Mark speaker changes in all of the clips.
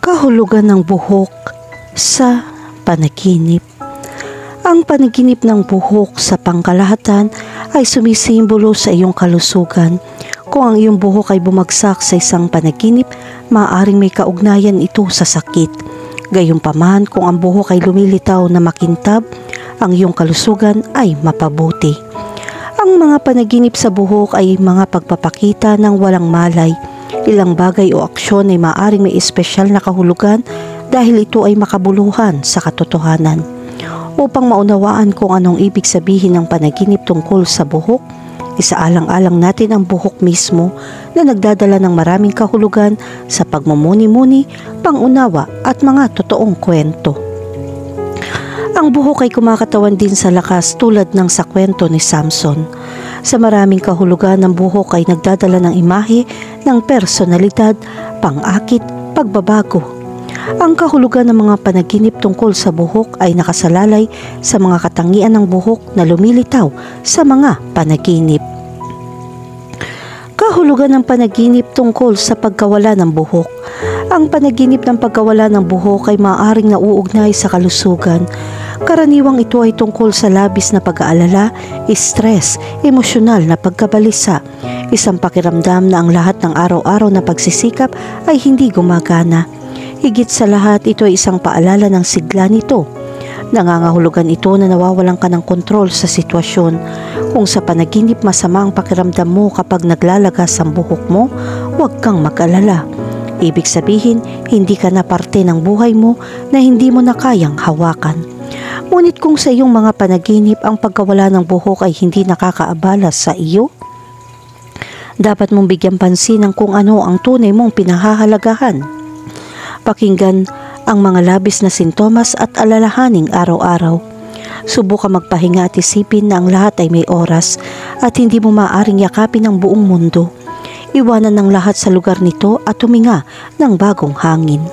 Speaker 1: Kahulugan ng buhok sa panaginip. Ang panaginip ng buhok sa pangkalahatan ay sumisimbolo sa iyong kalusugan. Kung ang iyong buhok ay bumagsak sa isang panaginip, maaaring may kaugnayan ito sa sakit. Gayunpaman, kung ang buhok ay lumilitaw na makintab, ang iyong kalusugan ay mapabuti. Ang mga panaginip sa buhok ay mga pagpapakita ng walang malay. Ilang bagay o aksyon ay maaaring may espesyal na kahulugan dahil ito ay makabuluhan sa katotohanan. Upang maunawaan kung anong ibig sabihin ng panaginip tungkol sa buhok, isaalang-alang natin ang buhok mismo na nagdadala ng maraming kahulugan sa pagmumuni-muni, pangunawa at mga totoong kwento. Ang buhok ay kumakatawan din sa lakas tulad ng sa kwento ni Samson. Sa maraming kahulugan ng buhok ay nagdadala ng imahe ng personalidad, pang-akit, pagbabago. Ang kahulugan ng mga panaginip tungkol sa buhok ay nakasalalay sa mga katangian ng buhok na lumilitaw sa mga panaginip. Kahulugan ng panaginip tungkol sa pagkawala ng buhok. Ang panaginip ng pagkawala ng buhok ay maaaring nauugnay sa kalusugan. Karaniwang ito ay tungkol sa labis na pag-aalala, stress, emosyonal na pagkabalisa, isang pakiramdam na ang lahat ng araw-araw na pagsisikap ay hindi gumagana. Higit sa lahat, ito ay isang paalala ng sigla nito. Nangangahulugan ito na nawawalan ka ng kontrol sa sitwasyon. Kung sa panaginip masama ang pakiramdam mo kapag naglalagas ang buhok mo, huwag kang mag-alala. Ibig sabihin, hindi ka na parte ng buhay mo na hindi mo na kayang hawakan. Ngunit kung sa iyong mga panaginip ang pagkawala ng buhok ay hindi nakakaabala sa iyo, dapat mong bigyan pansin ng kung ano ang tunay mong pinahahalagahan. Pakinggan ang mga labis na sintomas at alalahaning araw-araw. Subukan magpahinga at isipin na ang lahat ay may oras at hindi mo maaaring yakapin ang buong mundo. Iwanan ng lahat sa lugar nito at huminga ng bagong hangin.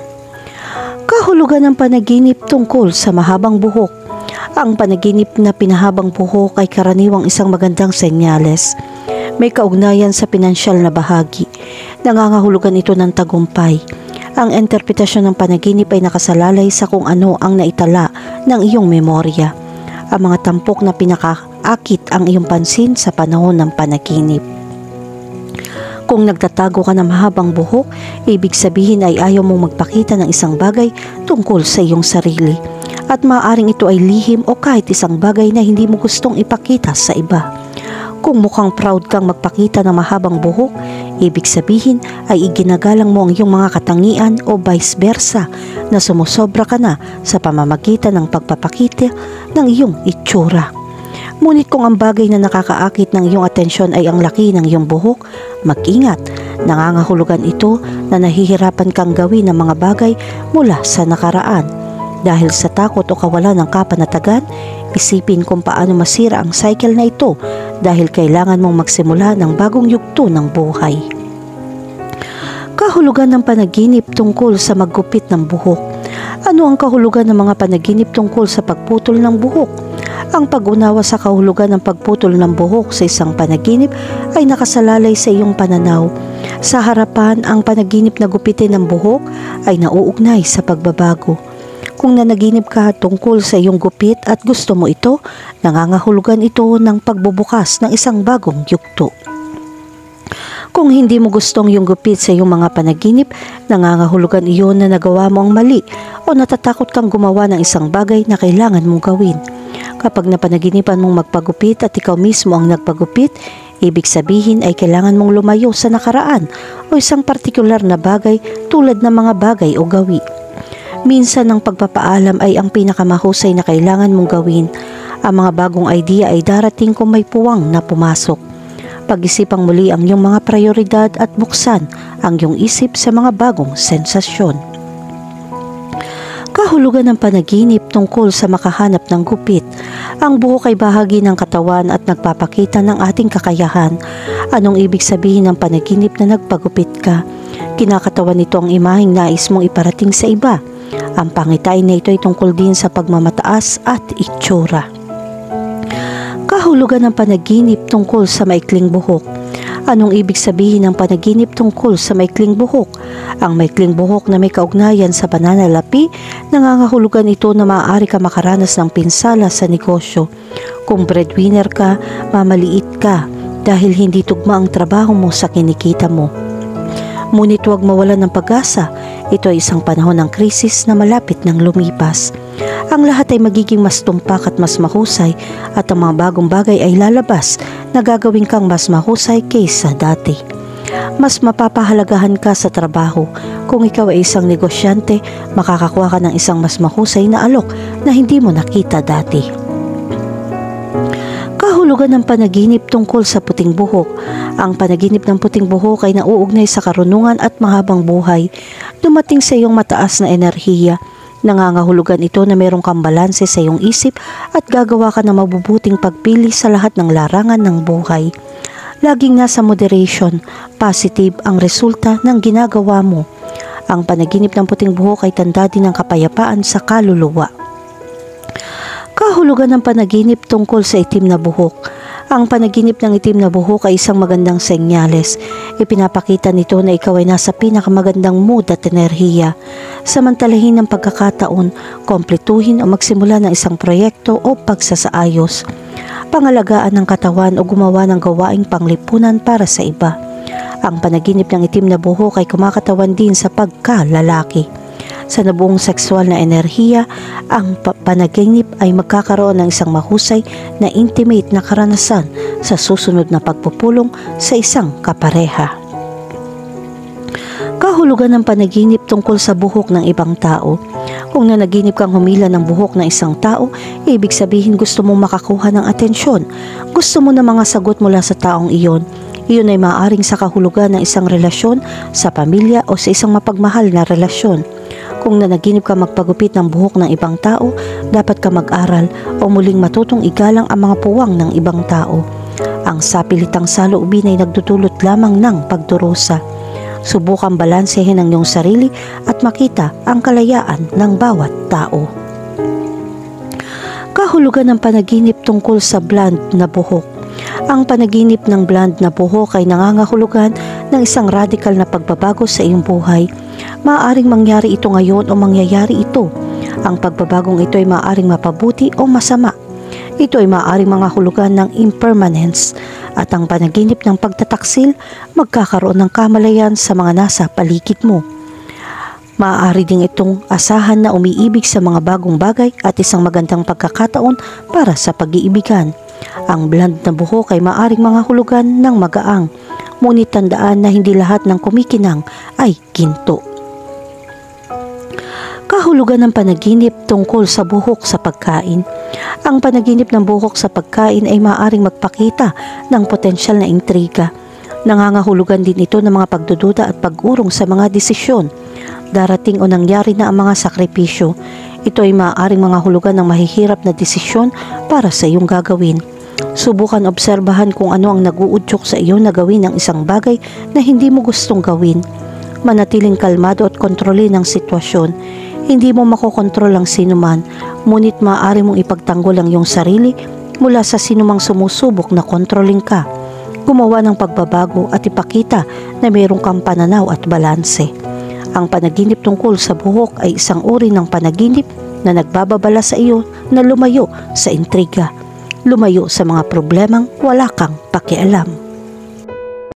Speaker 1: Kahulugan ng panaginip tungkol sa mahabang buhok. Ang panaginip na pinahabang buhok ay karaniwang isang magandang senyales. May kaugnayan sa pinansyal na bahagi. Nangangahulugan ito ng tagumpay. Ang interpretasyon ng panaginip ay nakasalalay sa kung ano ang naitala ng iyong memorya. Ang mga tampok na pinakaakit ang iyong pansin sa panahon ng panaginip. Kung nagtatago ka ng mahabang buhok, ibig sabihin ay ayaw mong magpakita ng isang bagay tungkol sa iyong sarili. At maaaring ito ay lihim o kahit isang bagay na hindi mo gustong ipakita sa iba. Kung mukhang proud kang magpakita ng mahabang buhok, ibig sabihin ay iginagalang mo ang iyong mga katangian o vice versa na sumusobra ka na sa pamamagitan ng pagpapakita ng iyong itsura. Ngunit kung ang bagay na nakakaakit ng iyong atensyon ay ang laki ng iyong buhok, mag-ingat. Nangangahulugan ito na nahihirapan kang gawin ng mga bagay mula sa nakaraan. Dahil sa takot o kawalan ng kapanatagan, isipin kung paano masira ang cycle na ito dahil kailangan mong magsimula ng bagong yugto ng buhay. Kahulugan ng panaginip tungkol sa maggupit ng buhok. Ano ang kahulugan ng mga panaginip tungkol sa pagputol ng buhok? Ang pag-unawa sa kahulugan ng pagputol ng buhok sa isang panaginip ay nakasalalay sa iyong pananaw. Sa harapan, ang panaginip na gupitin ng buhok ay nauugnay sa pagbabago. Kung nanaginip ka tungkol sa iyong gupit at gusto mo ito, nangangahulugan ito ng pagbubukas ng isang bagong yugto. Kung hindi mo gustong yung gupit sa iyong mga panaginip, nangangahulugan iyon na nagawa mo ang mali o natatakot kang gumawa ng isang bagay na kailangan mong gawin. Kapag napanaginipan mong magpagupit at ikaw mismo ang nagpagupit, ibig sabihin ay kailangan mong lumayo sa nakaraan o isang partikular na bagay tulad ng mga bagay o gawi. Minsan ang pagpapaalam ay ang pinakamahusay na kailangan mong gawin. Ang mga bagong idea ay darating kung may puwang na pumasok. Pag-isipang muli ang iyong mga prioridad at buksan ang iyong isip sa mga bagong sensasyon. Kahulugan ng panaginip tungkol sa makahanap ng gupit. Ang buhok ay bahagi ng katawan at nagpapakita ng ating kakayahan. Anong ibig sabihin ng panaginip na nagpagupit ka? Kinakatawan nito ang imaheng nais mong iparating sa iba. Ang pangitain na ito ay tungkol din sa pagmamataas at itsura. Kahulugan ng panaginip tungkol sa maikling buhok. Anong ibig sabihin ng panaginip tungkol sa maikling buhok? Ang maikling buhok na may kaugnayan sa pananalapi, nangangahulugan ito na maaari ka makaranas ng pinsala sa negosyo. Kung breadwinner ka, mamaliit ka dahil hindi tugma ang trabaho mo sa kinikita mo. Ngunit huwag mawalan ng pag-asa. Ito ay isang panahon ng krisis na malapit ng lumipas. Ang lahat ay magiging mas tumpak at mas mahusay at ang mga bagong bagay ay lalabas na gagawin kang mas mahusay kaysa dati. Mas mapapahalagahan ka sa trabaho. Kung ikaw ay isang negosyante, makakakuha ka ng isang mas mahusay na alok na hindi mo nakita dati. Kahulugan ng panaginip tungkol sa puting buhok. Ang panaginip ng puting buhok ay nauugnay sa karunungan at mahabang buhay. Dumating sa iyong mataas na enerhiya. Nangangahulugan ito na mayroong kang balanse sa iyong isip at gagawa ka ng mabubuting pagpili sa lahat ng larangan ng buhay. Laging nasa moderation, positive ang resulta ng ginagawa mo. Ang panaginip ng puting buhok ay tanda din ng kapayapaan sa kaluluwa. Kahulugan ng panaginip tungkol sa itim na buhok. Ang panaginip ng itim na buhok ay isang magandang senyales. Ipinapakita nito na ikaw ay nasa pinakamagandang mood at enerhiya. Samantalahin ng pagkakataon, kompletuhin o magsimula ng isang proyekto o pagsasaayos. Pangalagaan ng katawan o gumawa ng gawaing panglipunan para sa iba. Ang panaginip ng itim na buhok ay kumakatawan din sa pagkalalaki. Sa nabuong sexual na enerhiya, ang panaginip ay magkakaroon ng isang mahusay na intimate na karanasan sa susunod na pagpupulong sa isang kapareha. Kahulugan ng panaginip tungkol sa buhok ng ibang tao. Kung nanaginip kang humila ng buhok ng isang tao, ibig sabihin gusto mong makakuha ng atensyon. Gusto mo ng mga sagot mula sa taong iyon. Iyon ay maaaring sa kahulugan ng isang relasyon, sa pamilya o sa isang mapagmahal na relasyon. Kung nanaginip ka magpagupit ng buhok ng ibang tao, dapat ka mag-aral o muling matutong igalang ang mga puwang ng ibang tao. Ang sapilitang saloobin ay nagdudulot lamang ng pagdurusa. Subukang balansehin ang iyong sarili at makita ang kalayaan ng bawat tao. Kahulugan ng panaginip tungkol sa blonde na buhok. Ang panaginip ng blonde na buhok ay nangangahulugan ng isang radikal na pagbabago sa iyong buhay. Maaaring mangyari ito ngayon o mangyayari ito. Ang pagbabagong ito ay maaaring mapabuti o masama. Ito ay maaaring mga hulugan ng impermanence at ang panaginip ng pagtataksil magkakaroon ng kamalayan sa mga nasa paligid mo. Maaari ding itong asahan na umiibig sa mga bagong bagay at isang magandang pagkakataon para sa pag-iibigan. Ang blonde na buhok ay maaaring mga hulugan ng magaang, ngunit tandaan na hindi lahat ng kumikinang ay ginto. Kahulugan ng panaginip tungkol sa buhok sa pagkain. Ang panaginip ng buhok sa pagkain ay maaaring magpakita ng potensyal na intriga. Nangangahulugan din ito ng mga pagdududa at pag-urong sa mga desisyon. Darating o nangyari na ang mga sakripisyo. Ito ay maaaring mga hulugan ng mahihirap na desisyon para sa iyong gagawin. Subukan obserbahan kung ano ang nag-uudyok sa iyo na gawin ang isang bagay na hindi mo gustong gawin. Manatiling kalmado at kontrolin ang sitwasyon. Hindi mo makokontrol ang sinuman, ngunit maaari mong ipagtanggol ang iyong sarili mula sa sinumang sumusubok na kontrolin ka. Gumawa ng pagbabago at ipakita na mayroong kang pananaw at balanse. Ang panaginip tungkol sa buhok ay isang uri ng panaginip na nagbababala sa iyo na lumayo sa intriga, lumayo sa mga problemang wala kang pakialam.